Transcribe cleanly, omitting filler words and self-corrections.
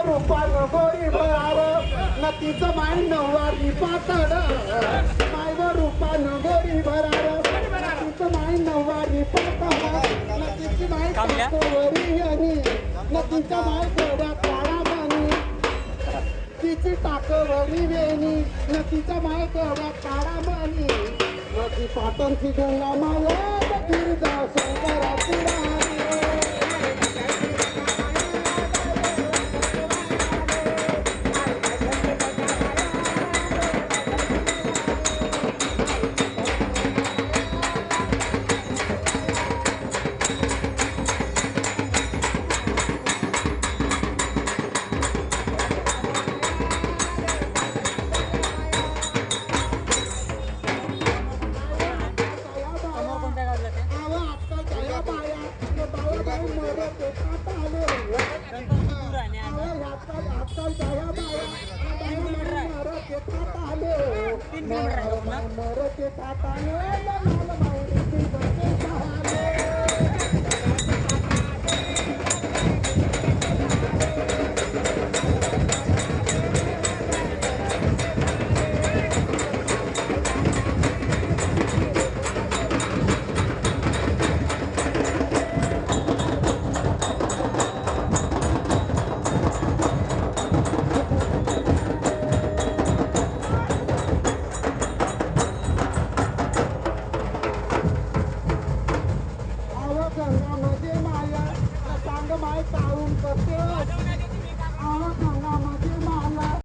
रूपानं गोरी भराव नतीचं माय नऊवारी पातळ मायवर रूपानं गोरी भराव नतीचं माय नऊवारी पातळ नतीची माय काकोवरी आणि नतीच्या माय गोड्या काळा बनी तिची टाकवरी वेणी नतीच्या माय गोड्या काळा बनी नदी पाटणची गंगा माया गिरजा शंकराची राणी मर के खाता